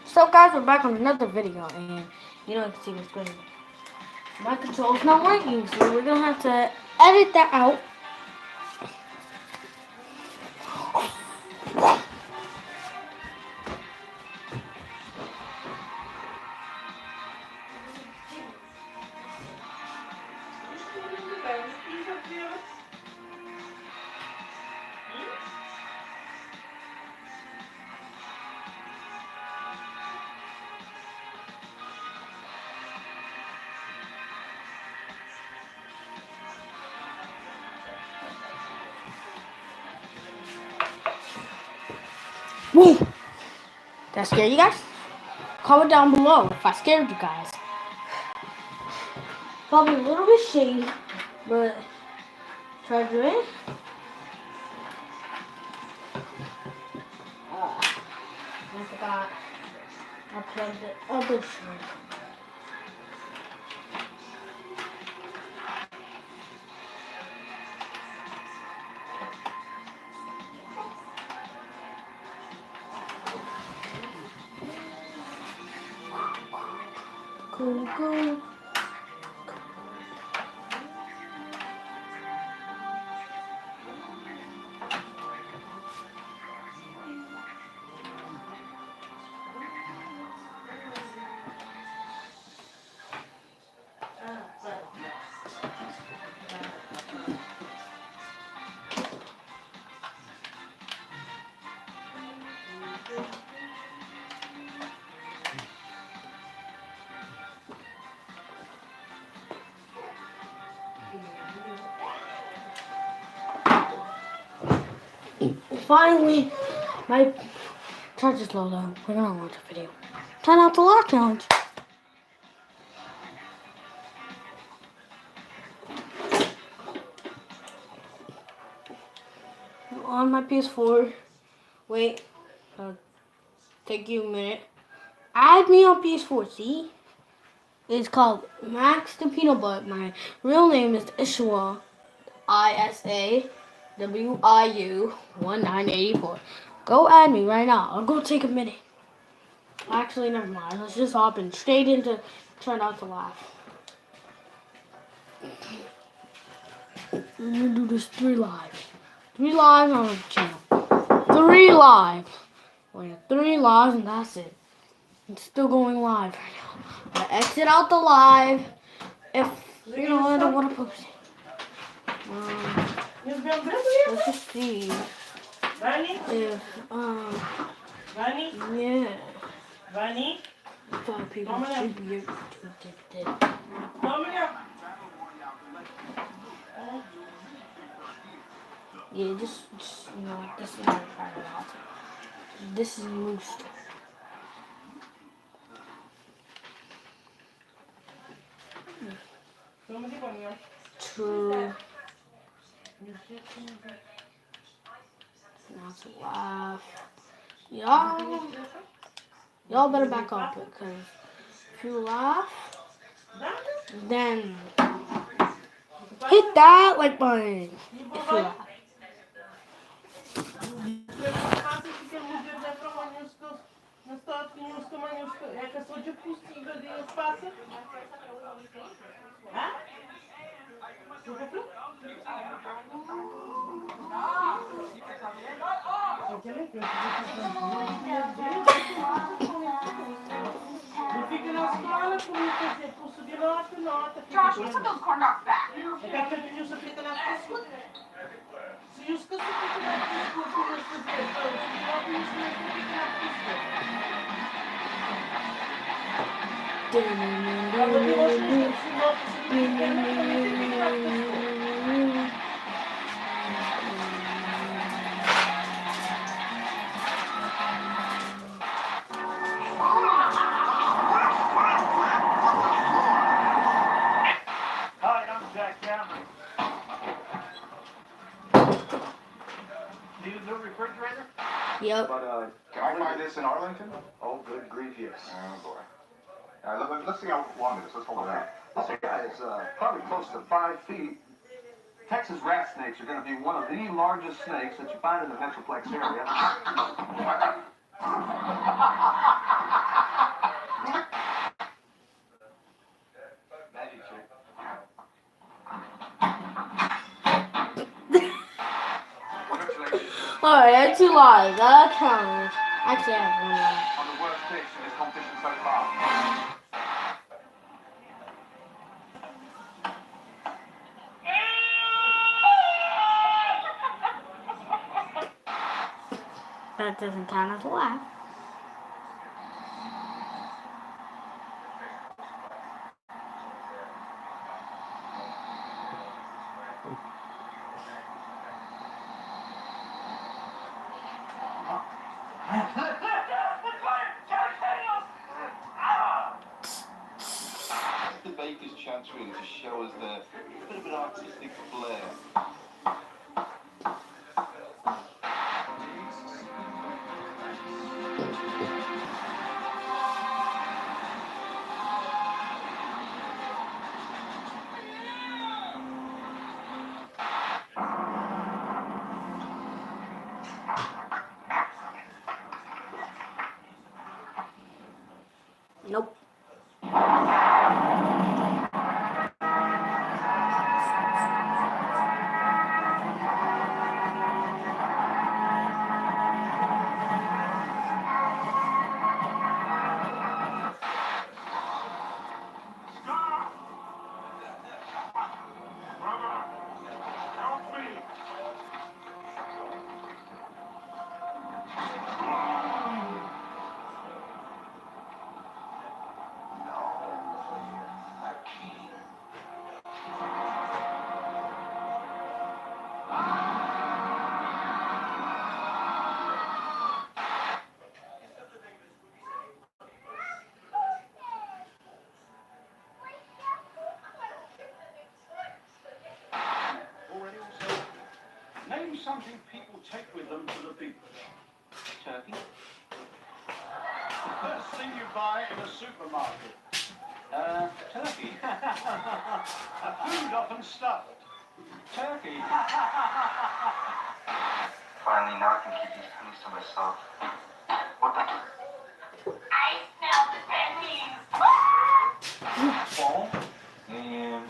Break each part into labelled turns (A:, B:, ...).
A: So guys, we're back on another video, and you know, you can see what's going on. My control's not working, so we're gonna have to edit that out. Woo! That scare you guys? Comment down below if I scared you guys. Probably a little bit shady, but charger in. I forgot I plugged the other shirt. Cool. Finally, my charger's low though. We're gonna launch a video. Try not to lock challenge. On my PS4. Wait. Take you a minute. Add me on PS4, see? It's called Max the Peanut Butt. My real name is Ishwa. ISAWIU 1984. Go add me right now. I'll go take a minute. Actually, never mind. Let's just hop in straight into try not to laugh. We're gonna do this 3 live. 3 live on the channel. 3 live. We have 3 lives and that's it. It's still going live right now. I exit out the live if you know I don't want to post it. Let's just see if yeah. 5 people should be able to get it. Yeah, just you know what, this is not trying it out. This is loose. True. Not to laugh. Y'all better back up because if you laugh, then hit that like button. If you laugh.
B: Josh, what's up those corn dogs back?
A: Yep.
C: But can I find this in Arlington? Oh, good grief, yes. Oh boy. Let's see how long it is. Let's hold it out. This guy is probably close to 5 feet. Texas rat snakes are going to be one of the largest snakes that you find in the Metroplex area.
A: Alright, I had 2 lives. That counts. Actually, I have 1 life.
C: On the worst dish in this competition so far.
A: That doesn't count as a laugh.
C: The baker's chance really to show us the bit of an artistic flair.
A: Nope.
C: Name something people take with them to the beach. Turkey. First thing you buy in a supermarket. Turkey. A food often stuffed. Turkey. Finally, now I can keep these pennies to myself. What the?
B: I smell the pennies.
C: Fall. And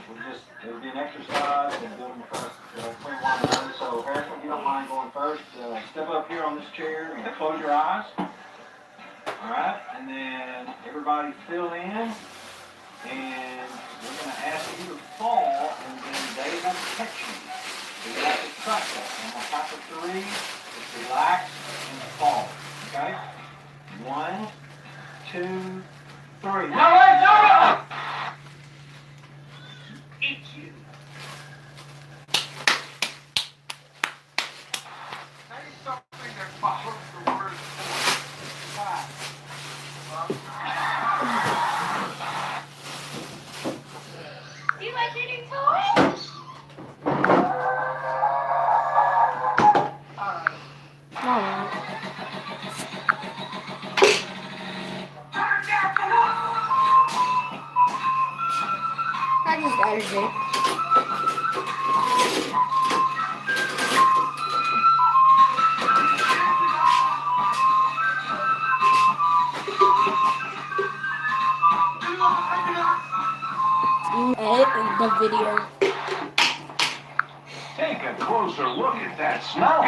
C: it'll be an exercise and building trust between one another. So, Harrison, if you don't mind going first, step up here on this chair and close your eyes. All right, and then everybody fill in. And we're going to ask you to fall, and then they have to catch you. So you have to trust us. And on top of 3, just relax and fall. Okay? 1, 2, 3. Now let's do it! Eat you. Say something that follows the word five.
B: Do you like eating toys?
A: Alright. I just edited it. Edit the video.
C: Take a closer look at that smell.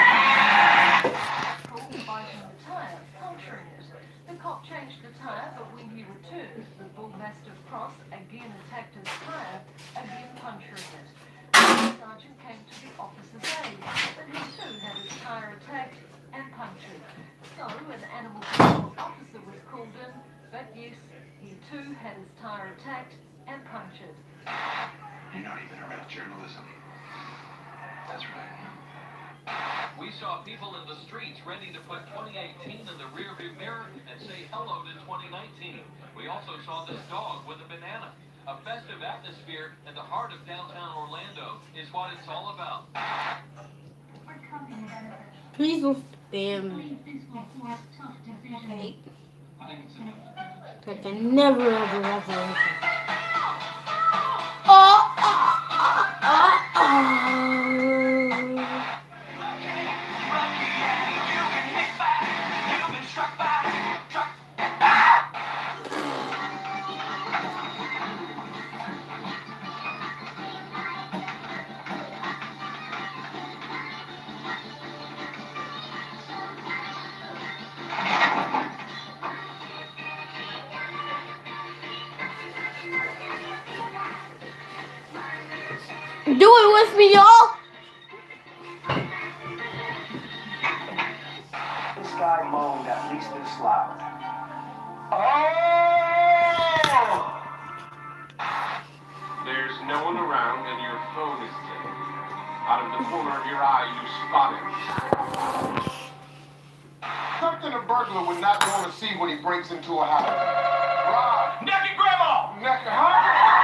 D: Biting the tyre, puncturing it. The cop changed the tyre, but when he returned, the bull mastiff cross again attacked his tyre, again puncturing it. The sergeant came to the officer's aid, but he too had his tyre attacked and punctured. So an animal control officer was called in, but yes, he too had his tyre attacked and punctured.
C: You're not even around journalism. That's right.
E: We saw people in the streets ready to put 2018 in the rearview mirror and say hello to 2019. We also saw this dog with a banana. A festive atmosphere in the heart of downtown Orlando is what it's all about.
A: Please don't spam me. Okay. Like I never ever ever. Oh, Do it with me, y'all.
C: This guy moaned at least this loud. Oh!
F: There's no one around and your phone is dead. Out of the corner of your eye, you spot it. Something a burglar would not want to see when he breaks into a house. Rob!
C: Naked grandma!
F: Naked, huh?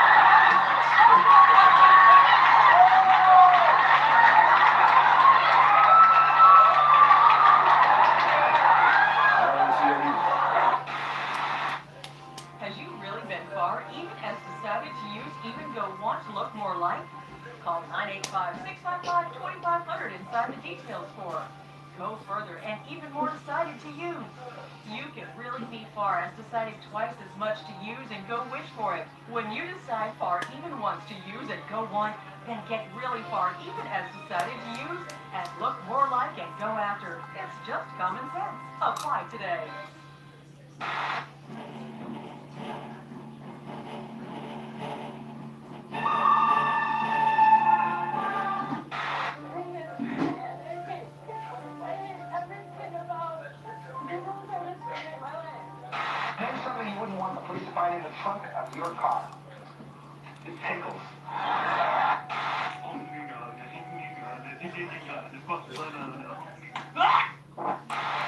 D: Has you really been far? Even has decided to use even go want to look more like? Call 985-655-2500 inside the details for. Go further and even more decided to use. You can really be far as deciding twice as much to use and go wish for it. When you decide far even wants to use and go want, then get really far even as decided to use and look more like and go after. It's just common sense. Apply today.
C: Name something you wouldn't want the police to find in the trunk of your car. It tickles.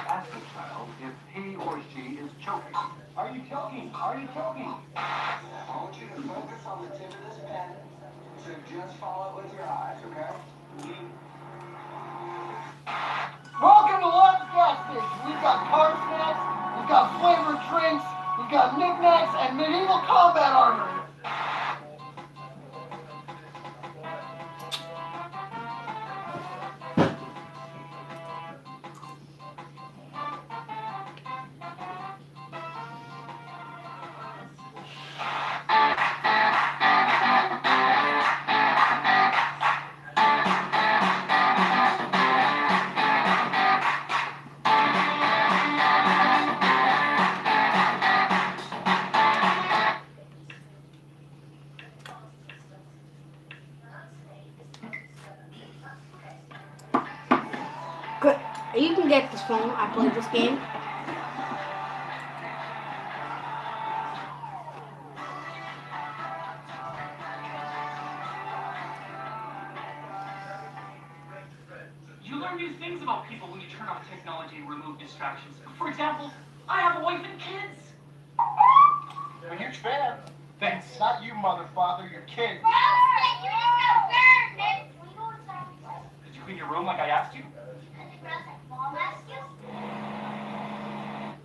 C: Ask the child if he or she is choking. Are you choking? Are you choking? I want you to focus on the tip of this pen. So just follow it with your eyes, okay?
F: Welcome to Love's Gas Station. We've got car snacks, we've got flavored drinks, we've got knickknacks, and medieval combat armor.
A: Good. You can get this phone. I played this game.
G: You learn new things about people when you turn off technology and remove distractions. For example, I have a wife and kids.
F: I'm a huge fan. Thanks. Not you, mother, father, your kid.
G: Did you clean your room like I asked you?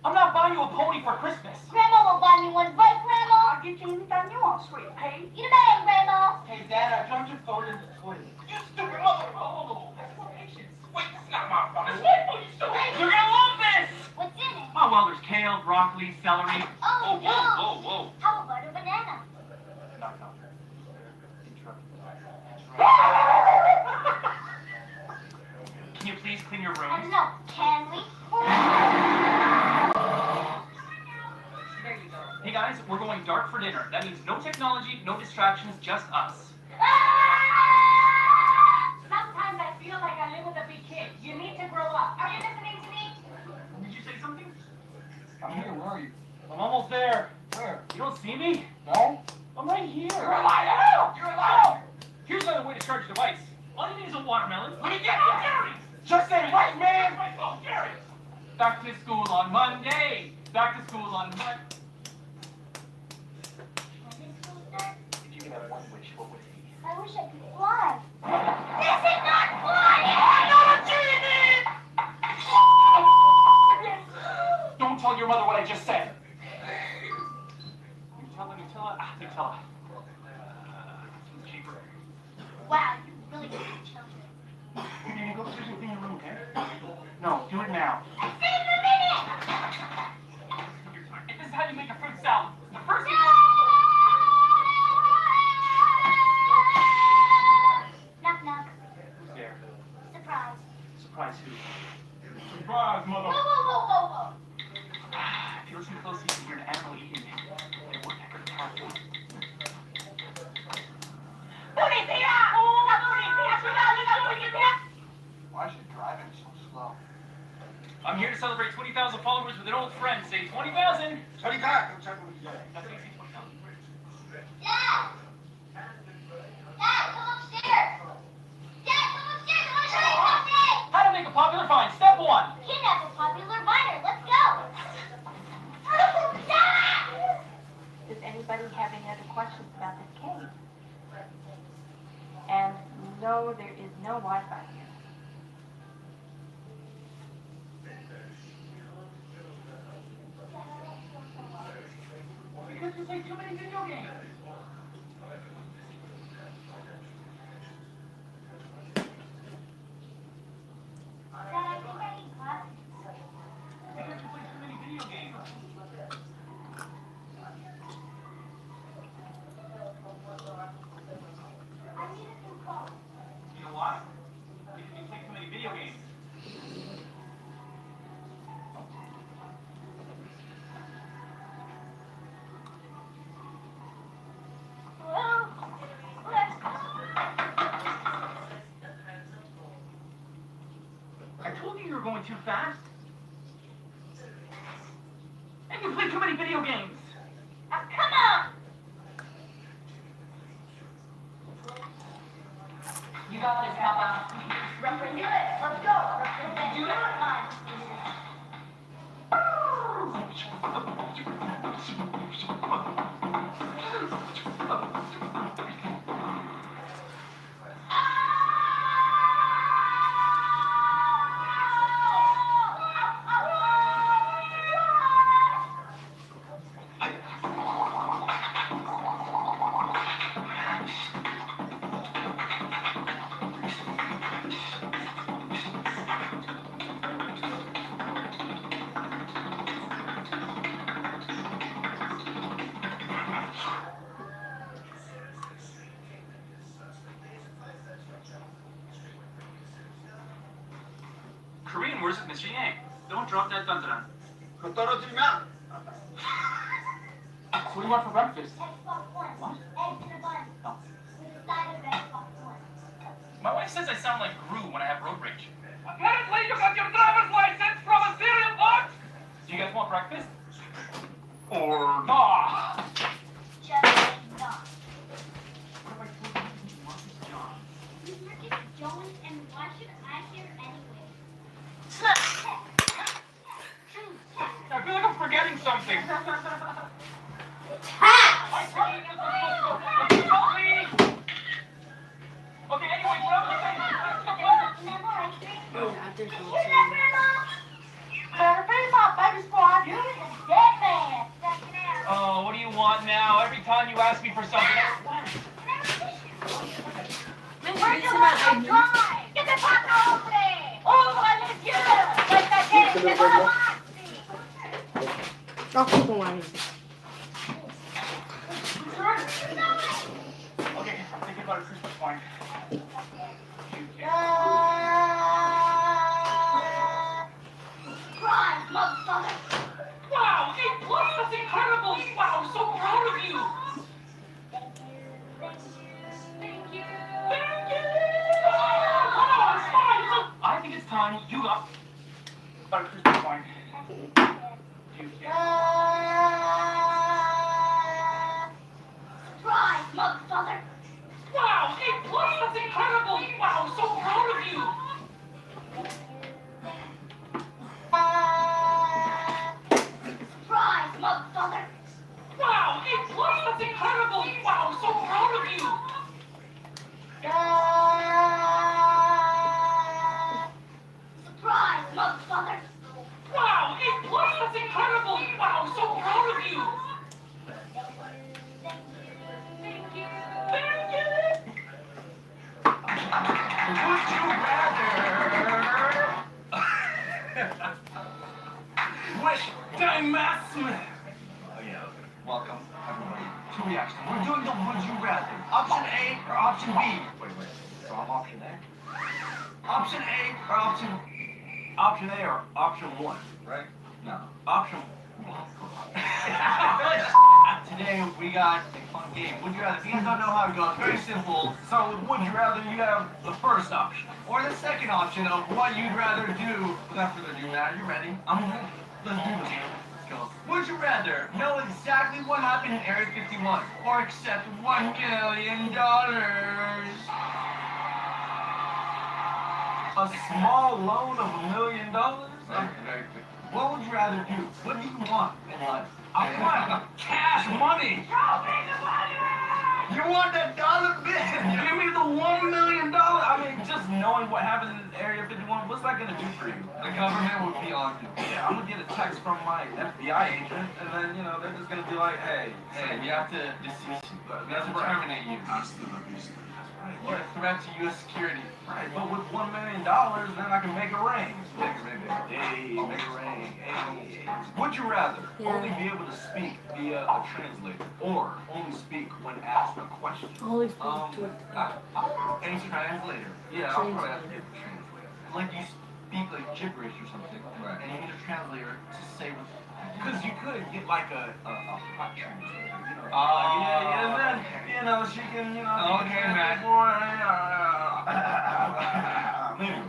G: I'm not buying you a pony for Christmas.
B: Grandma will buy me one, right, Grandma?
G: I'll get you anytime you want, sweet pea.
B: You the man, Grandma.
G: Hey, Dad, I dropped your phone in the toilet. You stupid mother! Oh, have more patience. Wait, this is not my phone. It's my phone, you stupid! You're gonna love this!
B: What's in it?
G: Oh, well, there's kale, broccoli, celery.
B: Oh, no.
G: Whoa.
B: How about a banana?
G: Knock, knock. Can you please clean your room?
B: No, can we?
D: There you go.
G: Hey guys, we're going dark for dinner. That means no technology, no distractions, just us.
B: Sometimes I feel like I live with a big kid. You need to grow up. Are you listening to me?
G: Did you say something?
F: I'm here. Where are you?
G: I'm almost there.
F: Where?
G: You don't see me?
F: No?
G: I'm right here.
F: You're a liar! You're a liar!
G: Here's another way to charge your device. All you need is a watermelon.
F: Let me get it, Gary! Just say right, man!
G: My phone, Gary! Back to school on Monday. Back to school on Monday.
C: If you could have one wish, what would it be?
B: I wish I could fly.
F: This is not flying! I'm not a genie!
G: Don't tell your mother what I just said. Nutella. Nutella. It's cheaper.
B: Wow, you really good children.
G: Hey, go upstairs and clean your room, okay? No, do it now.
B: I see in a minute!
G: This is how you make a fruit salad. The first thing.
B: Knock, knock.
G: Who's there?
B: Surprise.
G: Surprise who?
F: Surprise,
B: Whoa,
F: mother!
B: whoa, whoa, whoa, whoa.
G: If you listen closely, you can hear an animal eating. It worked like a cat.
B: ¡Policía!
C: 저리 가! 경찰 부르기 전에.
B: That's AC 29.
H: Dad! Dad, come upstairs! Dad, come upstairs! I want to show you something!
B: How to make a popular find. Step 1.
H: Kidnap a popular miner. Let's go! Dad!
I: Does anybody have any other questions about this cave? And no, there is no Wi-Fi here.
B: Because you play too many video games.
H: Dad, I think I need glasses.
B: Because you play too many video games.
H: I need a new phone.
B: You know why? Because you play too many video games.
H: Well, let's go.
B: I told you were going too fast. And you play too many video games.
H: Come on!
B: You got this, Papa.
H: Represent it. Let's go. Represent
B: Do it. Korean words with Mr. Yang. Don't drop that dun-dun.
C: 그거 떨어뜨리면
B: What do you want for breakfast?
H: Xbox One.
B: What?
H: Eggs in a bun.
B: Oh.
H: With a side of Xbox One.
B: My wife says I sound like Gru when I have road rage. Apparently you got your driver's license from a cereal box! Do you guys want breakfast? Or not?
H: Just like not.
B: What if I told you you want this job?
H: You freaking don't, and why should I care anyway?
B: I feel like I'm forgetting something. Okay, anyway, what I was saying. Oh, what do you want now? Every time you ask me for something.
H: Where's your Wi-Fi drive? Get the fucker over there! Oh, I live here! Like that kid in the
A: I'll keep on running.
B: Okay, think about a Christmas wine.
H: Surprise, motherfucker!
B: Wow, A+, that's incredible! Wow, I'm so proud of you!
H: Thank you.
B: Thank you! Come on, smile! I think it's time you got about a Christmas wine. You can.
H: Surprise, motherfucker!
B: Wow, A+, that's incredible! Wow, I'm so proud of you!
H: Surprise, motherfucker!
B: Wow, A+, that's incredible! Wow, I'm so proud of you!
H: Surprise, motherfucker!
B: Wow, A+, that's incredible! Wow, I'm so proud of you!
H: Thank you.
B: Thank you!
G: Would you rather wish Dimasman? Oh yeah, welcome everybody to reaction. We're doing the would you rather. Option A or option B? Wait. So I'm option A? Option A or option A or option 1, right? No. Option Today we got a fun game. Would you rather? If you guys don't know how it goes, very simple. So with would you rather, you have the first option. Or the second option of what you'd rather do. Without further ado, now you ready? I'm ready. Let's do this. go. Would you rather know exactly what happened in Area 51 or accept $1 million? A small loan of $1 million? Very quick. What would you rather do? What do you want in life?
B: I want cash money.
G: You want that dollar bill?
B: Give me the $1 million. I mean, just knowing what happened in Area 51, what's that gonna do for you?
G: The government would be on you.
B: Yeah, I'm gonna get a text from my FBI agent, and then they're just gonna be like, hey,
G: Hey, we have to decease you. We have to terminate you. You're a threat to U.S. security.
B: right, but with $1 million, then I can make it rain.
G: Make it rain, baby.
B: Hey, make it rain. Hey.
G: Would you rather
A: Yeah.
G: only be able to speak via a translator or only speak when asked a question?
A: Holy to it.
G: Any translator.
B: Yeah, I'll probably have to get a translator.
G: Like you speak like gibberish or something,
B: Right.
G: and you need a translator to say what. Because you could get like a hot translator, you know.
B: Yeah, and then, she can,
G: Okay, man.
B: Anyway,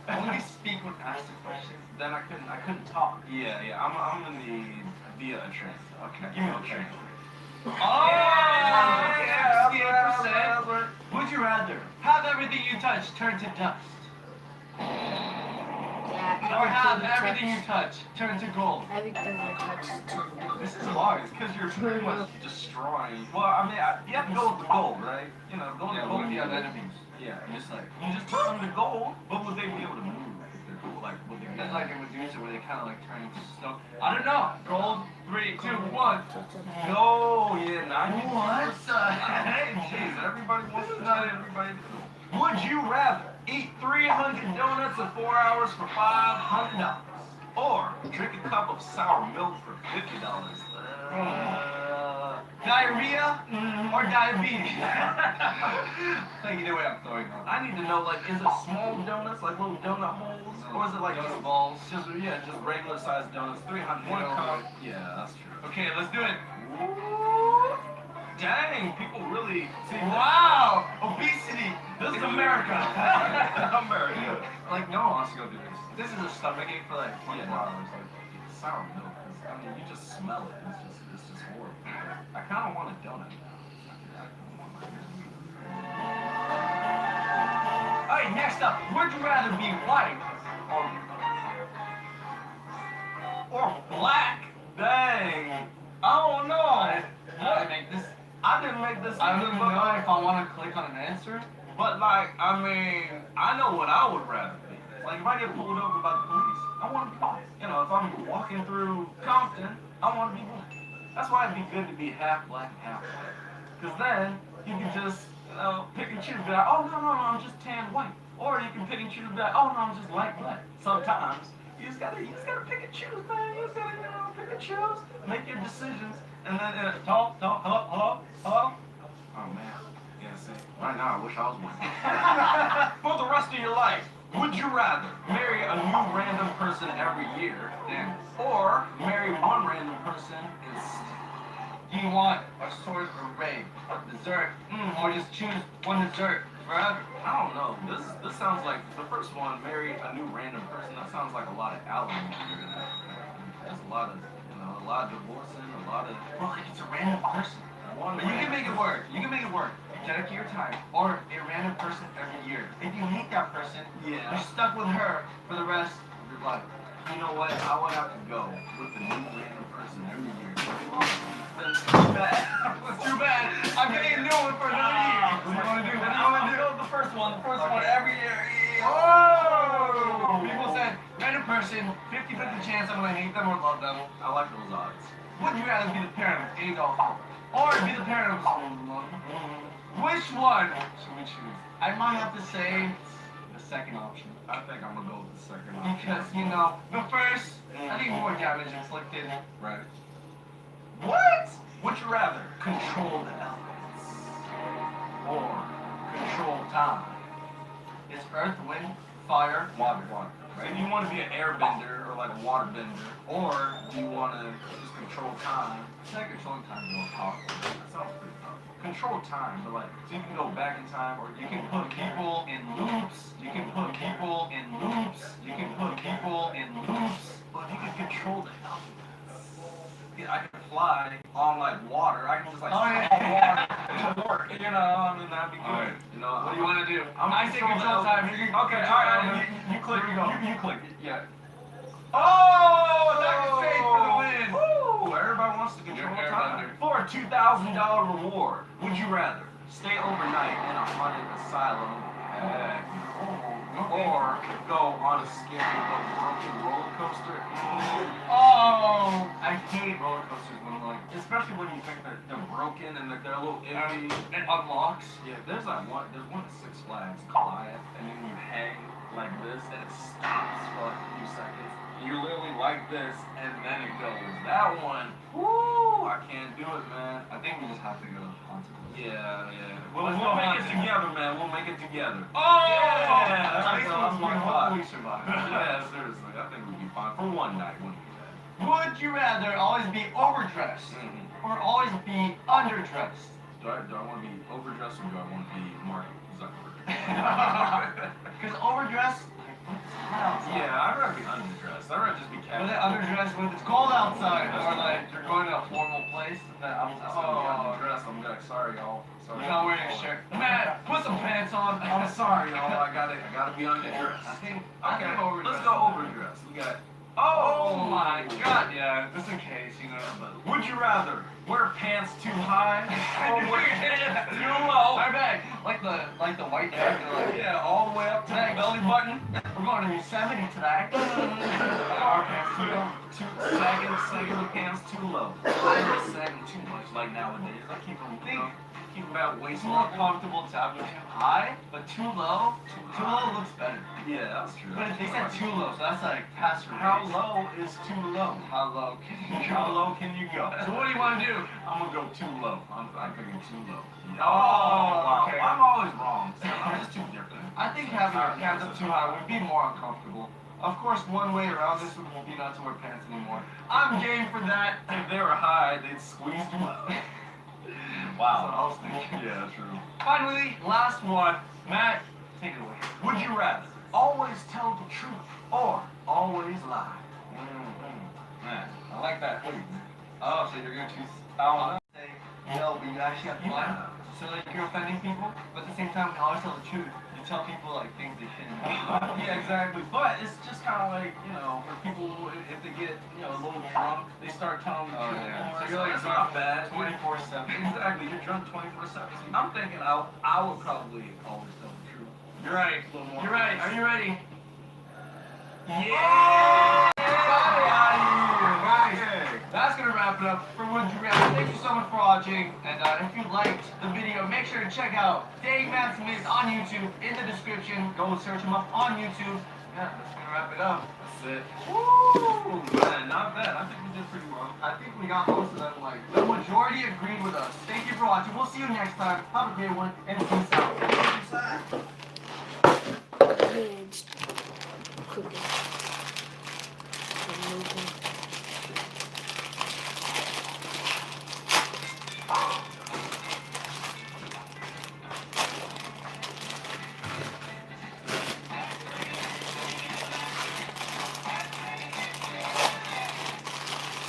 G: Only speak when asked a question.
B: then I couldn't talk. Yeah, I'm gonna need via a translator. Okay, give me a translator.
G: Yeah, 68%. Would you rather have everything you touch turn to dust, or have everything you touch turn to gold?
A: Everything I touch to
B: This is hard. It's because you're pretty much destroying. Well, I mean, you have to go with the gold, right? Gold
G: Yeah,
B: is
G: what
B: gold.
G: if you have enemies?
B: Yeah, and it's like you just turn them to gold, but would they be able to move if they're gold? Like, would they?
G: That's like a Medusa where they kind of like turn into snow. I don't know. Gold. 3, 2, 1.
B: No, yeah, not you.
G: What?
B: Hey, jeez, everybody wants to not everybody. Would you rather eat 300 donuts in 4 hours for $500, or drink a cup of sour milk for $50?
G: Diarrhea or diabetes? Like either way, I'm throwing up.
B: I need to know, like, is it small donuts, like little donut holes, or is it like
G: Donut balls?
B: Just regular sized donuts, 300 one
G: Yeah.
B: cup. Yeah, that's true.
G: Okay, let's do it.
B: Ooh, dang, people really see.
G: Wow! Obesity!
B: This is
G: It's
B: America. America.
G: Like, no one wants to go do this. This is a stomachache for like 24
B: Yeah.
G: hours.
B: Like, sour milk. I mean, you just smell it. It's just horrible. I kind of want a donut now.
G: Alright, next up. Would you rather be white or black?
B: Dang. I don't know.
G: I didn't make this.
B: I didn't make this.
G: I don't
B: either,
G: even
B: but,
G: know
B: like,
G: if I want to click on an answer.
B: But like, I mean, I know what I would rather be. Like, if I get pulled over by the police, I want to be white. If I'm walking through Compton, I want to be white. That's why it'd be good to be half black, half white. Because then you can just, pick and choose. Be like, oh no, I'm just tan white. Or you can pick and choose. Be like, oh no, I'm just light black. Sometimes you just gotta pick and choose, man. You just gotta, pick and choose. Make your decisions, and then talk. Hello. Oh man. Yeah, see. Right now, I wish I was white. For the rest of your life, would you rather marry a new random person every year, or marry one random person instead?
G: Do you want a sword or raid, a dessert, or just choose one dessert forever?
B: I don't know. This sounds like the first one, marry a new random person. That sounds like a lot of alimony. There's a lot of divorcing, a lot of.
G: Well, like it's a random person. But you can make it work. You dedicate your time, or a random person every year. If you hate that person,
B: Yeah.
G: you're stuck with her for the rest of your life.
B: You know what? I would have to go with the new random person every year. That's too bad.
G: It's too bad. I'm getting a new one for another year.
B: What do you want to do? I'm gonna go with the first one. The first one every year.
G: Oh! People said, random person, 50-50 chance I'm gonna hate them or love them.
B: I like those odds.
G: Would you rather be the parent of Adolf Hitler or be the parent of which one should we choose? I might have to say the second option.
B: I think I'm gonna go with the second option.
G: Because, the first, I think more damage inflicted.
B: Right. What? Would you rather control the elements or control time?
G: It's earth, wind, fire,
B: Water. Right? Do you want to be an airbender or like a waterbender, or do you want to just control time?
G: I think controlling time is more powerful.
B: That sounds pretty powerful. Control time, but like, so you can go back in time, or you can put people in loops. You can put people in loops. You can put people in loops. But you can control the elements. I can fly on like water. I can just like
G: Oh, yeah.
B: to work. You know, I mean that'd be good.
G: Alright.
B: You know,
G: What do you want to do?
B: I
G: take control time. You
B: Okay, all right. You click.
G: Here we go.
B: You click.
G: Yeah.
B: Oh,
G: that is safe for the win.
B: Woo! Everybody wants to control
G: You're
B: time.
G: airbender.
B: For a $2,000 reward, would you rather stay overnight in a haunted asylum, or go on a scary but broken roller coaster?
G: Oh, I hate roller coasters when
B: Especially when you think that they're broken and that they're a little empty.
G: it unlocks.
B: Yeah, there's one at Six Flags, Goliath, and then you hang like this and it stops for like a few seconds. You're literally like this and then it goes. That one, whoo, I can't do it, man.
G: I think we just have to go haunted.
B: Yeah. We'll
G: Let's
B: make
G: go
B: it
G: haunted.
B: together, man. We'll make it together.
G: Oh!
B: Yeah,
G: I think
B: that's my thought.
G: we survive.
B: Yeah, seriously, I think we'd be fine for one night, wouldn't we?
G: Would you rather always be overdressed or always be underdressed?
B: Do I want to be overdressed or do I want to be Mark Zuckerberg?
G: Because overdressed,
B: Yeah, I'd rather be underdressed. I'd rather just be
G: When
B: casual.
G: they're underdressed when it's cold outside, or like you're going to a formal place, then I'm just gonna be
B: Underdressed. I'm like, sorry, y'all. Sorry.
G: You're not wearing a shirt. Man, put some pants on.
B: I'm sorry, y'all. I gotta be underdressed.
G: I think
B: Okay, let's go overdressed. We got.
G: Oh my god, yeah, just in case, you know.
B: Would you rather wear pants too high or wear pants too low?
G: My bag, like the white bag,
B: Yeah, all the way up to the belly button.
G: we're going to Yosemite today. Our pants too low.
B: Sagging the pants too low. I don't sagging too much like nowadays. I keep them, keep them about waist
G: It's more
B: level.
G: comfortable to have them too high, but too low. Too low looks better.
B: Yeah, that's true.
G: But they said too low, so that's like pass or
B: How
G: raise.
B: low is too low?
G: How low can you go?
B: How low can you go?
G: So what do you want to do?
B: I'm gonna go too low. I'm thinking too low.
G: Oh,
B: wow.
G: okay.
B: I'm always wrong. I'm just too different.
G: I think having your pants up too high would be more uncomfortable. Of course, one way around this would be not to wear pants anymore. I'm game for that.
B: If they were high, they'd squeeze you out.
G: That's what I was thinking.
B: Yeah, true.
G: Finally, last one. Matt, take it away.
B: Would you rather always tell the truth or always lie?
G: Man, I like that. Oh, so you're gonna choose? I want to say no, but you actually have to lie. So like you're offending people, but at the same time, you always tell the truth. You tell people like things they shouldn't.
B: Yeah, exactly. But it's just kind of like, you know, for people, if they get, you know, a little drunk, they start telling the truth more.
G: So you're like
B: that's not bad.
G: 24/7.
B: Exactly. You're drunk 24/7. I'm thinking I would probably always tell the truth.
G: You're right.
B: A little more.
G: You're right. Are you ready?
B: Yeah!
G: Guys, that's gonna wrap it up for Would You Rather. Thank you so much for watching, and if you liked the video, make sure to check out Dave Maximus on YouTube in the description. Go search him up on YouTube. Yeah, that's gonna wrap it up.
B: That's it. Woo! Man, not bad. I think we did pretty well.
G: I think we got most of them. Like the majority agreed with us. Thank you for watching. We'll see you next time. Have a great one, and peace out. Peace out.
A: Hands. Cooking.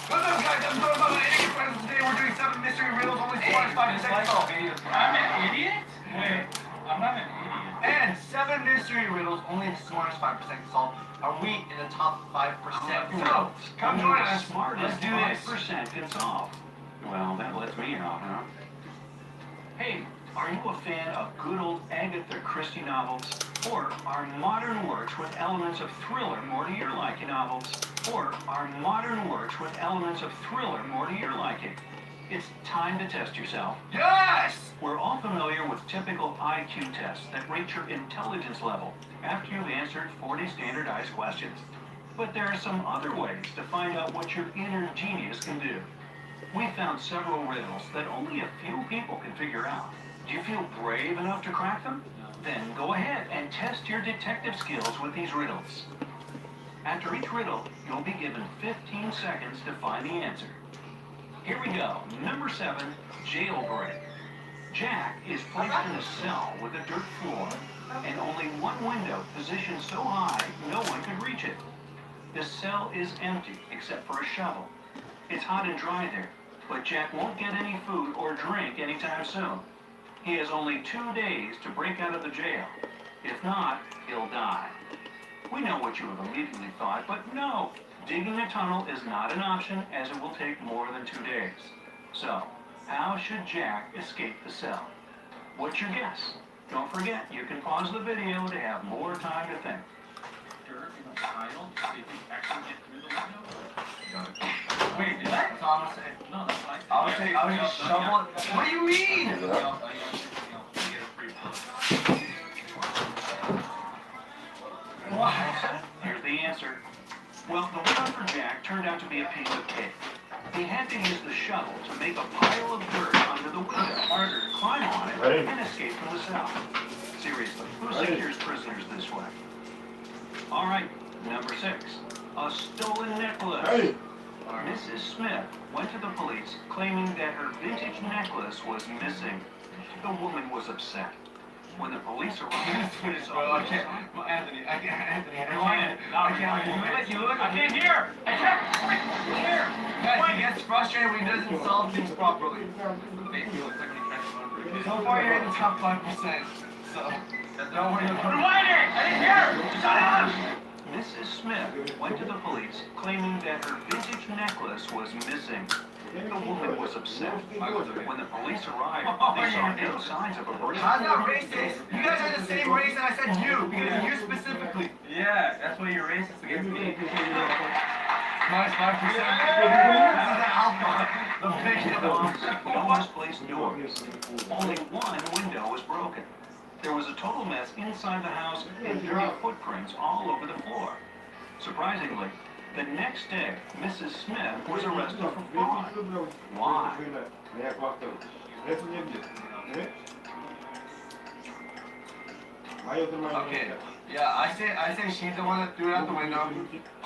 G: What's up, guys? I'm Noobs. I'm an idiot friends. Today we're doing 7 mystery riddles, only 5 seconds long.
E: I'm an idiot? Wait, I'm not an idiot.
G: And 7 mystery riddles, only as smart as 5% solved. Are we in the top 5%? So, come join us. Let's do this.
J: 5% can solve. Well, that lets me off, huh? Hey, are you a fan of good old Agatha Christie novels? Or are modern works with elements of thriller more to your liking novels? Or are modern works with elements of thriller more to your liking? It's time to test yourself.
G: Yes!
J: We're all familiar with typical IQ tests that rate your intelligence level after you've answered 40 standardized questions. But there are some other ways to find out what your inner genius can do. We found several riddles that only a few people can figure out. Do you feel brave enough to crack them? Then go ahead and test your detective skills with these riddles. After each riddle, you'll be given 15 seconds to find the answer. Here we go. Number 7, jailbreak. Jack is placed in a cell with a dirt floor and only one window positioned so high no one could reach it. The cell is empty except for a shovel. It's hot and dry there, but Jack won't get any food or drink anytime soon. He has only 2 days to break out of the jail. If not, he'll die. We know what you have immediately thought, but no. Digging a tunnel is not an option, as it will take more than 2 days. So, how should Jack escape the cell? What's your guess? Don't forget, you can pause the video to have more time to think.
E: Dirt in the tile, so you can actually get through the window?
G: Wait, that's all I'm gonna say.
E: No, that's fine.
G: I would say, I would just shovel it. What do you mean?
E: You get a free pass.
G: What?
J: Here's the answer. Well, the winner for Jack turned out to be a piece of cake. He had to use the shovel to make a pile of dirt under the window, harder to climb on it, and escape from the cell. Seriously, who secures prisoners this way? All right, number 6, a stolen necklace. Mrs. Smith went to the police claiming that her vintage necklace was missing. The woman was upset. When the police arrived,
G: Bro, I can't. Anthony, I can't. Anthony, I can't.
E: I can't hear! I can't hear!
G: Guys, he gets frustrated when he doesn't solve things properly.
E: Make me look like he tried to run for a
G: So far, you're in the top 5%. So, don't worry about it.
E: I didn't hear! Shut up!
J: Mrs. Smith went to the police claiming that her vintage necklace was missing. The woman was upset. When the police arrived, they saw no signs of a break.
G: I'm not racist. You guys are the same race, and I said you, because you specifically.
E: Yeah, that's why you're racist against me.
G: Minus 5%. This is the alpha. The big
J: No misplaced doors. Only one window was broken. There was a total mess inside the house and dirty footprints all over the floor. Surprisingly, the next day, Mrs. Smith was arrested for fraud. Why?
G: Okay. Yeah, I say she's the one that threw it out the window.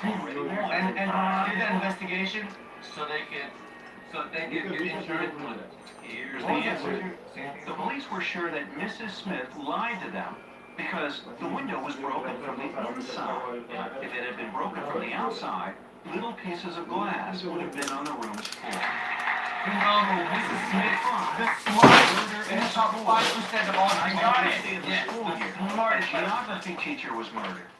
G: And did the investigation so they can get insurance.
J: Here's the answer. The police were sure that Mrs. Smith lied to them because the window was broken from the inside. If it had been broken from the outside, little pieces of glass would have been on the room's floor.
G: No, Mrs. Smith, the smartest in the top 5% of all
J: I got it.
G: Yes,
J: The
G: smartest.
J: geography teacher was murdered.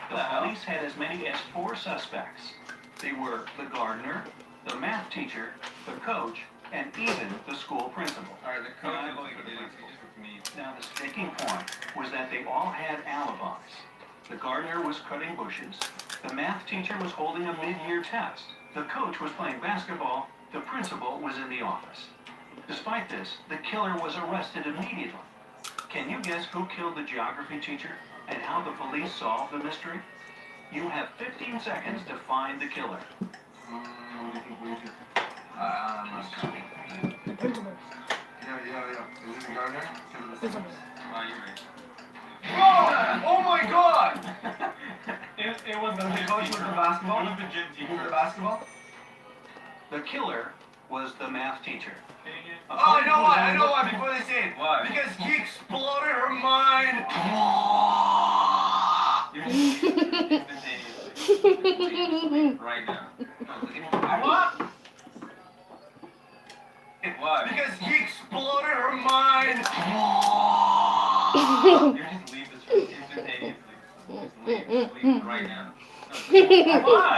J: The police had as many as 4 suspects. They were the gardener, the math teacher, the coach, and even the school principal.
E: Alright, the coach is only did it just with me.
J: Now, the sticking point was that they all had alibis. The gardener was cutting bushes. The math teacher was holding a mid-year test. The coach was playing basketball. The principal was in the office. Despite this, the killer was arrested immediately. Can you guess who killed the geography teacher and how the police solved the mystery? You have 15 seconds to find the killer.
A: Principal.
G: Yeah. Is it the gardener?
A: Principal.
E: You're right.
G: Whoa! Oh my god!
E: It was the
G: coach with the basketball?
E: One of the gym teachers.
G: The basketball?
J: The killer was the math teacher.
G: Oh, I know why, before they say it.
E: Why?
G: Because he exploded her mind!
E: Instantaneously. Right now.
G: What?
E: Why?
G: Because he exploded her mind!
E: You just leave this room instantaneously. Just leave right now. Why?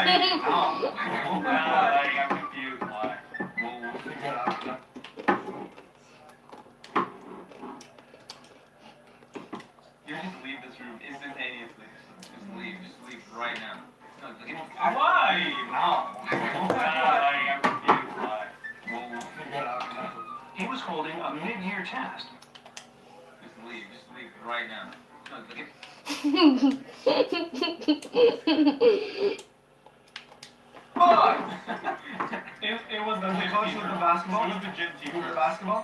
E: I'm confused. Why?
G: We'll figure it out.
E: You just leave this room instantaneously. Just leave right now. Why? I'm confused. Why?
G: We'll figure it out.
J: He was holding a mid-year test.
E: Just leave right now.
G: Fuck!
E: It was the
G: coach with the basketball?
E: It was the gym teacher.
G: The basketball?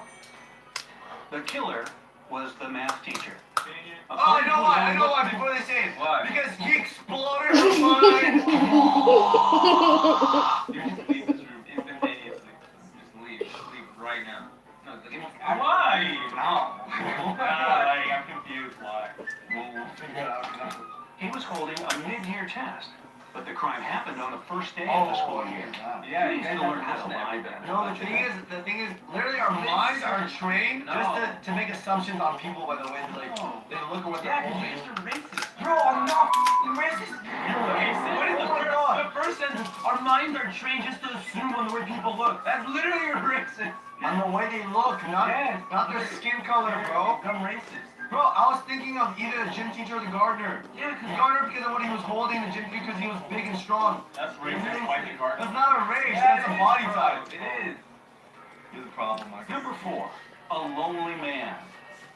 J: The killer was the math teacher.
G: Oh, I know why, before they say it.
E: Why?
G: Because he exploded her mind!
E: You just leave this room instantaneously. Just leave right now. Why? I'm confused. Why?
G: We'll figure it out.
J: He was holding a mid-year test. But the crime happened on the first day of the school year.
G: Yeah,
J: He
G: you
J: needs
G: guys
J: to learn how
G: have
J: to
G: to
J: lie
G: listen to
J: better.
G: No, the thing is, literally our minds are trained just to make assumptions on people by the way they look or what they're holding.
B: You're racist.
G: Bro, I'm not f***ing racist.
B: What is the first sentence? Our minds are trained just to assume on the way people look. That's literally racist.
G: On the way they look, not their skin color, bro.
B: I'm racist.
G: Bro, I was thinking of either the gym teacher or the gardener.
B: Yeah,
G: The gardener because of what he was holding, the gym teacher because he was big and strong.
B: that's racist. Why the garden?
G: That's not a race, that's a body type.
B: It is.
G: You're the problem, Michael.
J: Number 4, a lonely man.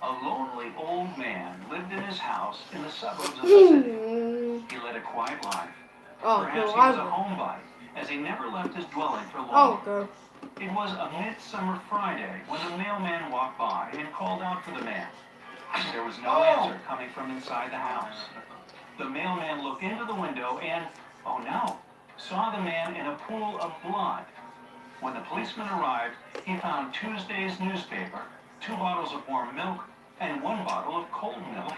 J: A lonely old man lived in his house in the suburbs of the city. He led a quiet life.
A: Oh,
J: Perhaps
A: so
J: he was a homebody, as he never left his dwelling for long.
A: okay.
J: It was a midsummer Friday when the mailman walked by and called out for the man. There was no answer coming from inside the house. The mailman looked into the window and, oh no, saw the man in a pool of blood. When the policeman arrived, he found Tuesday's newspaper, 2 bottles of warm milk, and 1 bottle of cold milk.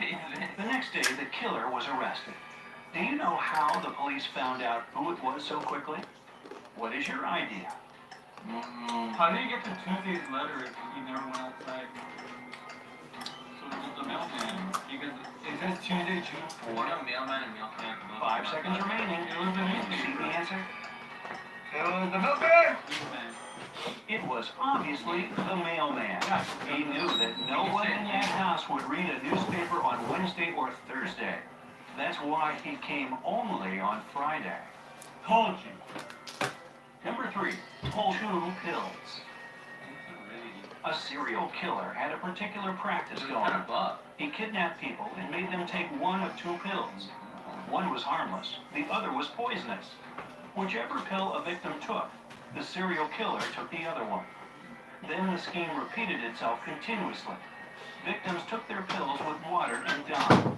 J: The next day, the killer was arrested. Do you know how the police found out who it was so quickly? What is your idea?
B: How do you get to Tuesday's letter if you never went outside? So it's the mailman. It says Tuesday, June 4th. No, mailman and mail can.
J: 5 seconds remaining.
B: It was the
J: You see the answer?
G: It was the milkman.
B: newsman.
J: It was obviously the mailman. He knew that no one in that house would read a newspaper on Wednesday or Thursday. That's why he came only on Friday.
B: Told you.
J: Number 3, 2 pills. A serial killer had a particular practice going. He kidnapped people and made them take 1 of 2 pills. One was harmless, the other was poisonous. Whichever pill a victim took, the serial killer took the other one. Then the scheme repeated itself continuously. Victims took their pills with water and died.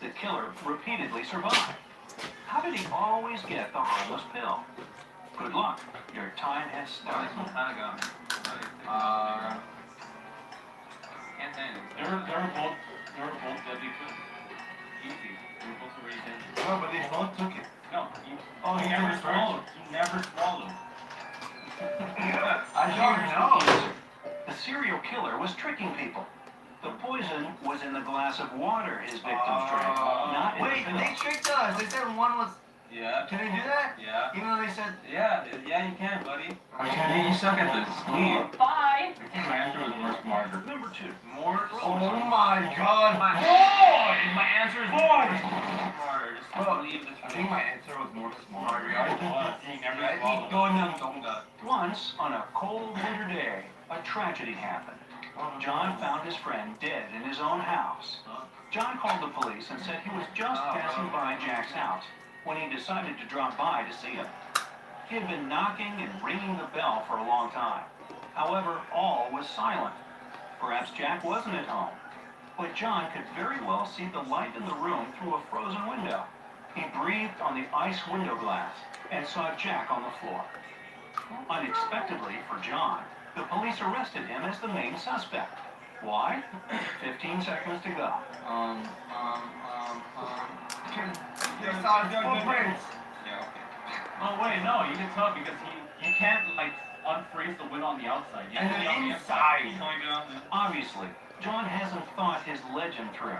J: The killer repeatedly survived. How did he always get the harmless pill? Good luck. Your time has started.
B: Can't say anything. They're both deadly pills. Easy. They're both already deadly.
G: No, but they both took it.
B: No,
G: he
B: never
G: took it
B: swallowed. He never swallowed.
G: I don't know.
J: The serial killer was tricking people. The poison was in the glass of water his victims drank, not in
G: Wait,
J: the
G: they
J: pills.
G: tricked us. They said one was.
B: Yeah.
G: Can they do that?
B: Yeah.
G: Even though they said.
B: Yeah, you can, buddy.
G: Okay, you suck at this.
B: Leave.
I: Bye.
B: My answer was Morse Margaret.
J: Number 2.
B: Morse.
G: Oh my god.
B: My answer is Morse. Margaret. Just leave this.
G: I think my answer was more smart.
B: He never swallowed.
J: Once, on a cold winter day, a tragedy happened. John found his friend dead in his own house. John called the police and said he was just passing by Jack's house when he decided to drop by to see him. He had been knocking and ringing the bell for a long time. However, all was silent. Perhaps Jack wasn't at home. But John could very well see the light in the room through a frozen window. He breathed on the ice window glass and saw Jack on the floor. Unexpectedly for John, the police arrested him as the main suspect. Why? 15 seconds to go.
G: They saw his footprints.
B: Yeah, okay. Oh, wait, no, you can tell because you can't, like, unfreeze the window on the outside. You
G: And
B: have to be on
G: the inside.
B: You can only do it on the...
J: Obviously, John hasn't thought his legend through.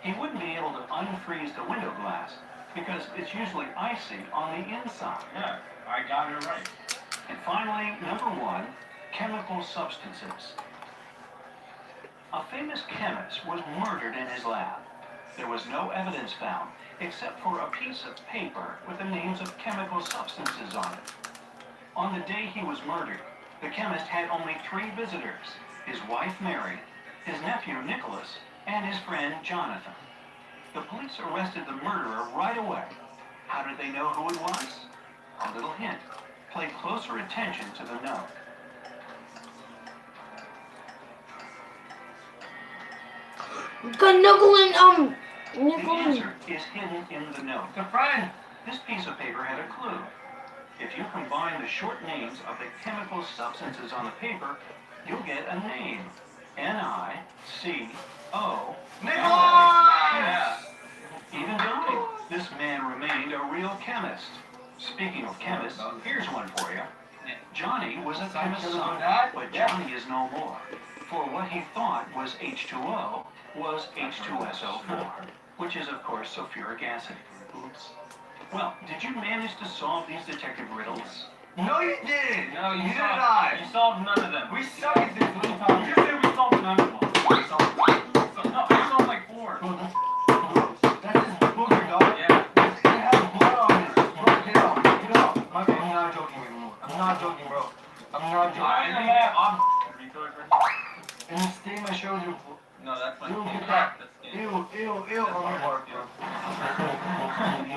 J: He wouldn't be able to unfreeze the window glass because it's usually icy on the inside.
B: Yeah, I got it right.
J: And finally, number 1, chemical substances. A famous chemist was murdered in his lab. There was no evidence found except for a piece of paper with the names of chemical substances on it. On the day he was murdered, the chemist had only 3 visitors: his wife Mary, his nephew Nicholas, and his friend Jonathan. The police arrested the murderer right away. How did they know who it was? A little hint. Pay closer attention to the note.
A: Nickel
J: The answer is hidden in the note.
G: The friend.
J: This piece of paper had a clue. If you combine the short names of the chemical substances on the paper, you'll get a name. N-I-C-O.
G: Nicholas!
B: Yeah.
J: even died. This man remained a real chemist. Speaking of chemists, here's one for you. Johnny was a chemist's son, but Johnny is no more. For what he thought was H2O was H2SO4, which is, of course, sulfuric acid. Oops. Well, did you manage to solve these detective riddles?
G: No, you didn't.
E: No,
G: Neither did I.
E: You solved none of them.
G: We suck at this little time.
E: You said we solved none of them.
G: We solved
E: No, I solved like 4.
G: That's just booger, dog.
E: Yeah.
G: It has blood on it. Bro, get out. Get out. I'm not joking anymore. I'm not joking, bro. I'm not joking. And the stain my shoulder.
E: No, that's my
G: Ew,
E: skin.
G: get that.
E: That's skin.
G: Ew. Oh my God, bro. You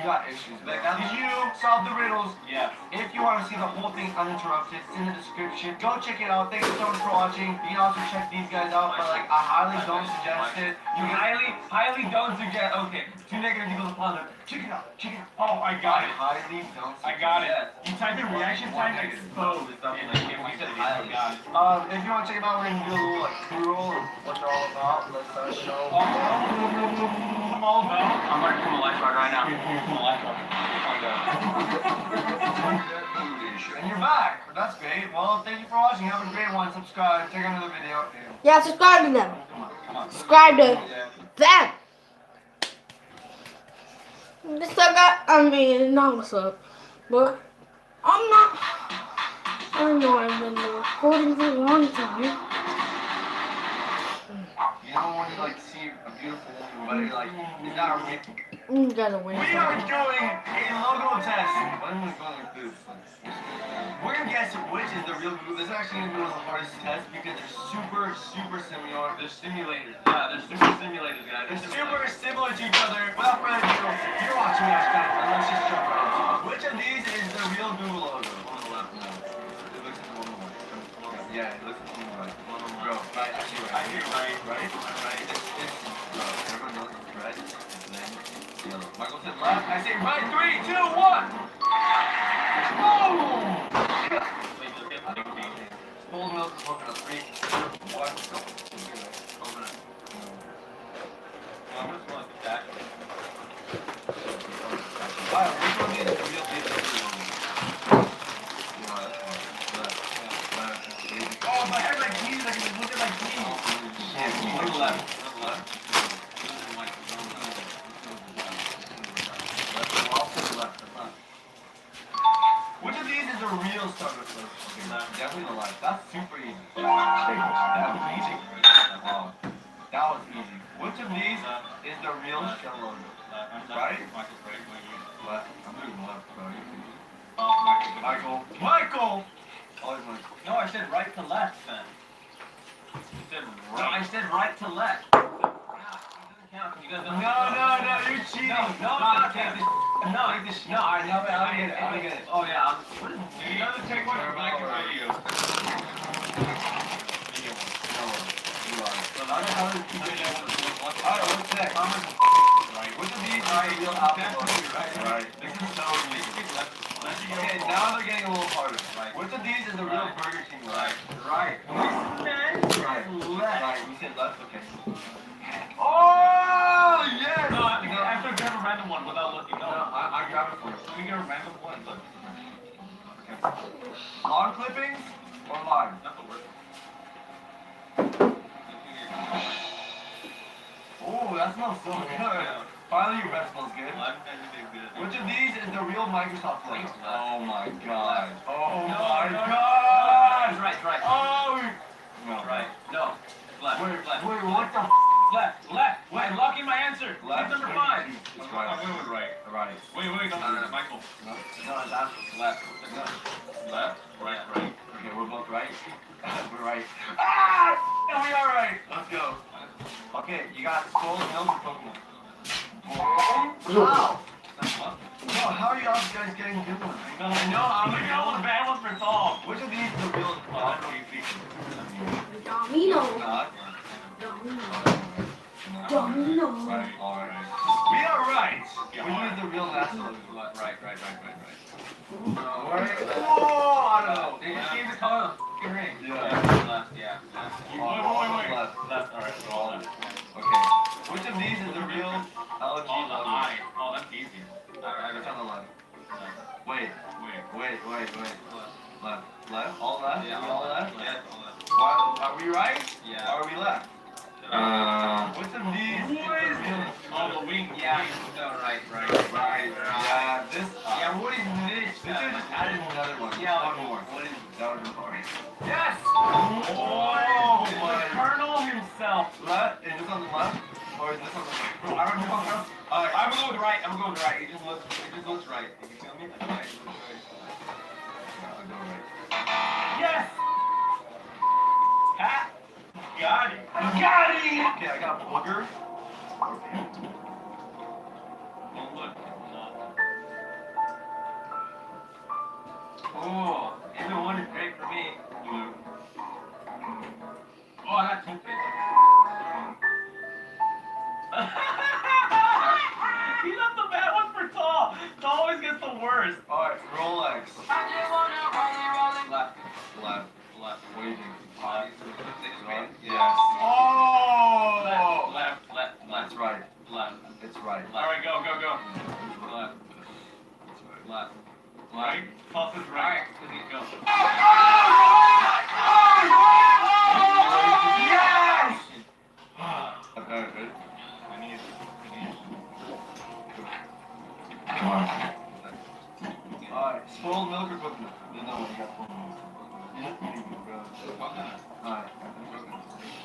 G: got issues. Did you solve the riddles?
E: Yeah.
G: If you want to see the whole thing uninterrupted, it's in the description. Go check it out. Thank you so much for watching. You can also check these guys out, but like I highly don't suggest it.
E: You highly don't suggest. Okay. 2 negative equals a positive.
G: Check it out. Check it out.
E: Oh, I got it.
G: Highly don't suggest
E: I got it. You type in reaction time exposed. If we said highly, got it.
G: If you want to check it out, we're gonna do a little like pre-roll of what they're all about. Let's show.
E: I'm all about. I'm gonna pull my life rod right now. Pull my life rod.
G: And you're back. That's great. Well, thank you for watching. Have a great one. Subscribe. Check out another video.
A: Yeah, subscribe to them.
G: Come on.
A: Subscribe to them. This not what's up, but I'm not. I know I've been recording for a long time.
G: You know when you like see a beautiful woman, but you're like, is that a real?
A: You gotta win.
G: We are doing a logo test. Why am I going like this? We're gonna guess which is the real Google. This is actually gonna be one of the hardest tests because they're super similar.
E: They're simulators. Yeah, they're super simulators, guys.
G: They're super similar to each other. Without further ado, you're watching me, Ashton, and let's just jump right into it. Which of these is the real Google logo? One on the left, no. It looks like one on the right. Yeah, it looks like one on the right. One on the right. Bro, right, actually right. I hear right. Right? Right. It's bro, everyone knows it's red, and then yellow. Michael said left, I say right. 3, 2, 1! Boom! Spoiled milk is open up. 3, 2, 1, go. Open it.
E: I'm just going to back.
G: Wow, which one is the real deal? Oh, my head like keys, I can just look at my keys. Yeah,
E: On the left. On the left.
G: Which of these is a real starter flip? Okay, definitely the left. That's super easy. That was easy. Wow. That was easy. Which of these is the real shell logo? Right? Left. I'm doing left, bro. Michael! Always Michael.
E: No, I said right to left then. You said right. No, I said right to left. You guys don't
G: No, you're cheating.
E: No, I'm not taking this. No, I never get it.
G: I get it.
E: Oh yeah, you gotta take one from black and radio.
G: Alright, what's next? Which of these are real apple? Right. This is so easy. Okay, now they're getting a little harder. Which of these is the real Burger King? Right. Right. You said left? Okay. Oh, yes!
E: No, I have to grab a random one without looking. No,
G: I got it for you.
E: we get a random one. Look.
G: Okay. Lawn clippings or live?
E: Not the word.
G: Oh, that smells so good. Finally, your breath smells good. Which of these is the real Microsoft Flex? Oh my god. Oh my god.
E: Right.
G: Oh. No.
E: Right. No. Left.
G: Wait,
E: Left.
G: what the?
E: Left. Wait, I'm locking my answer.
G: Left.
E: Number 5.
G: It's right.
E: I'm going with right.
G: Right.
E: Wait, Michael.
G: No, that's
E: Left. Left. Right.
G: okay. We're both right. We're right. Ah! Yeah, we are right. Let's go. Okay, you got Skull, Milk, or Pokemon. Wow. No, how are you guys getting good ones?
E: No, I'm gonna go with the bad one for Tom.
G: Which of these is the real
A: Domino.
G: Not.
A: Domino.
G: Right, alright. We are right. Which is the real NASA logo?
E: Right.
G: Whoa, I don't know.
E: They just gave the color. Good ring.
G: Yeah.
E: Left.
G: Wait.
E: Left. Alright, so all left.
G: Okay. Which of these is the real LED Right. Left. Left. All left.
E: Yeah,
G: all left.
E: Yeah, all left.
G: Why, are we right?
E: Yeah.
G: Why are we left? What's in these?
E: What is this? Oh, the wing.
G: Yeah.
E: No, right.
G: Yeah. This.
E: Yeah, what is this?
G: This dude just added another one.
E: Yeah,
G: one more.
E: what is
G: That would be hard.
E: Yes!
G: Oh
E: the
G: my.
E: Colonel himself.
G: Left? Is this on the left? Or is this on the right? I don't know.
E: I'm gonna go with right. It just looks right. You feel me? That's right.
G: I'll go right.
E: Yes! Ha! Got it.
G: Okay, I got booger.
E: Don't look. Oh, everyone is great for me. Blue. Oh, I got toothpaste. He left the bad one for Tall. Tall always gets the worst.
G: Alright, Rolex.
E: Left.
G: Waiting.
E: Right.
G: Yes.
E: Oh! Left.
G: That's right.
E: Left.
G: It's right.
E: Alright, go. Left. Right. Pulse is right. Go.
G: Yes! Okay, good.
E: I need
G: Come on. Alright, spoiled milk or cooked milk? No, you got spoiled milk. Alright.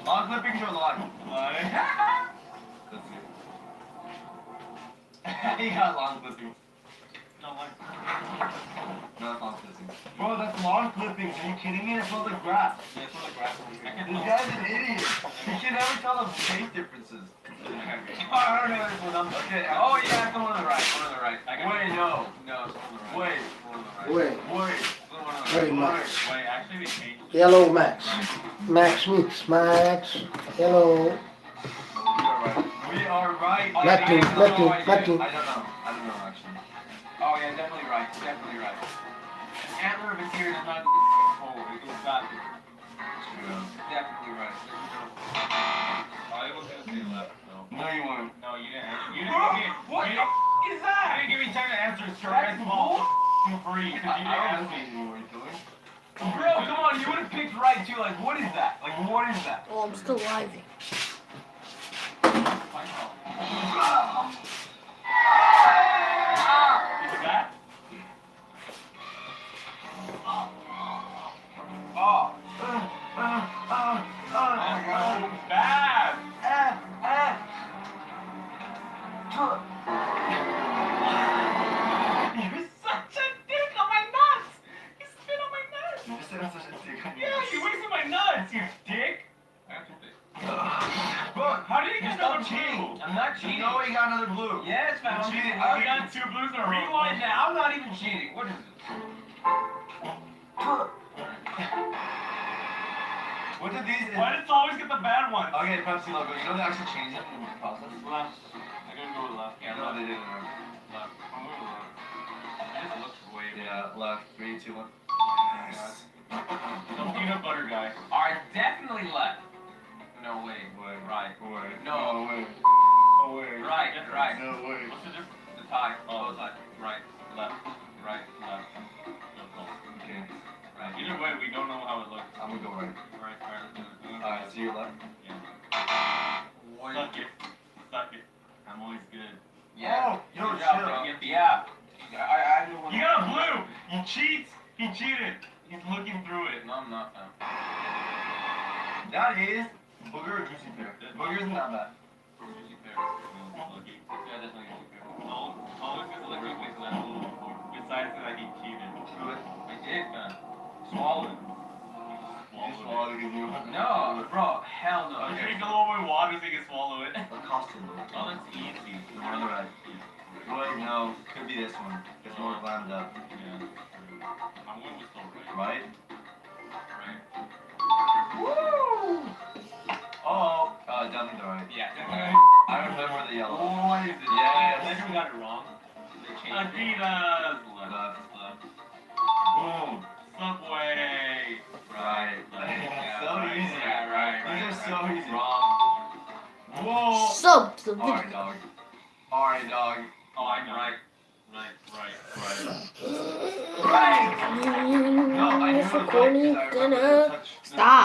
G: Long clippings or live?
E: Live.
G: Let's see. He got long clippings.
E: No, like.
G: No, that's long clippings. Bro, that's long clippings. Are you kidding me? It smells like grass.
E: Yeah, it's like grass.
G: This guy's an idiot. You can never tell the taste differences.
E: I don't know this one.
G: Okay.
E: Oh yeah, it's the one on the right. I got
G: Wait, no.
E: No, it's the one on the right.
G: Wait.
E: It's the one on the right.
C: Wait.
G: Wait.
E: It's the one on the
C: Wait,
E: right.
C: Max.
E: Wait, actually they changed it.
C: Hello, Max. Max Mix. Max. Hello.
G: We are right.
C: Matthew,
G: I don't know.
C: Matthew.
G: I don't know actually.
E: Oh yeah, definitely right. Antler of a deer is not. Oh, it goes back. Definitely right. I was gonna say left.
G: No, you weren't.
E: No, you didn't. You didn't give me. What the is that? You didn't give me time to answer. It's correct. Free. Because you didn't ask me. Bro, come on. You would have picked right too. Like, what is that? What is that?
A: Oh, I'm still live.
E: Is it that? Oh. Bad. You're such a dick on my nuts. You spit on my nuts.
G: You just said I'm such a dick.
E: Yeah, you wasted my nuts, you dick. Bro, how did you get another blue? I'm not cheating.
G: No, he got another blue.
E: Yes, man. I'm cheating. I got 2 blues in a row. Rewind now. I'm not even cheating. What is it?
G: What did these?
E: Why does it always get the bad ones?
G: Okay, Pepsi logo. You know they actually changed it in the process.
E: Left. I gotta go with left.
G: Yeah, no, they didn't.
E: Left. I'm going left. It just looks way
G: Yeah, left. 3, 2, 1. Nice.
E: The peanut butter guy. Alright, definitely left. No way. Right. No.
G: way. No way.
E: Right.
G: No way.
E: What's the difference? The tie. Oh, tie. Right. Left. Right. Left. No, no.
G: Okay.
E: Right. Either way, we don't know how it looks.
G: I'm gonna go right.
E: Alright, let's do it.
G: Alright, see you left.
E: Suck it. I'm always good.
G: Yeah.
E: Oh,
G: yo,
E: good job,
G: chill.
E: bro. Yeah. I knew one.
F: You got a blue. You cheat. He cheated. He's looking through it.
E: No, I'm not.
G: That is booger or juicy pear. Booger isn't that bad.
E: Juicy pear. Lucky. Yeah, definitely juicy pear. Always gets lucky with that blue before. Besides that, he cheated.
G: Do it.
E: I did, man. Swallowed.
G: You swallow it, you.
E: No, bro. Hell no.
F: I drink a little more water so you can swallow it.
G: A costume.
E: Oh, that's easy.
G: You're on the right. Wait, no. Could be this one. It's more glammed up.
E: Yeah. I'm going with the
G: Right?
E: right.
G: Woo! Oh, definitely the right.
E: Yeah.
G: I remember the yellow.
E: What is it?
G: Yes.
E: Maybe we got it wrong. They changed it.
F: Adidas.
G: Left.
E: Boom.
F: Subway.
E: Right.
G: So easy.
E: Yeah, right.
G: These are so easy.
E: Wrong.
G: Whoa!
A: So,
G: Alright, dog. Alright, dog.
E: Oh, I'm right.
G: Right. No, I knew
A: This
G: it right
A: recording
G: because I
A: is
G: remember
A: gonna
G: touch.
A: stop.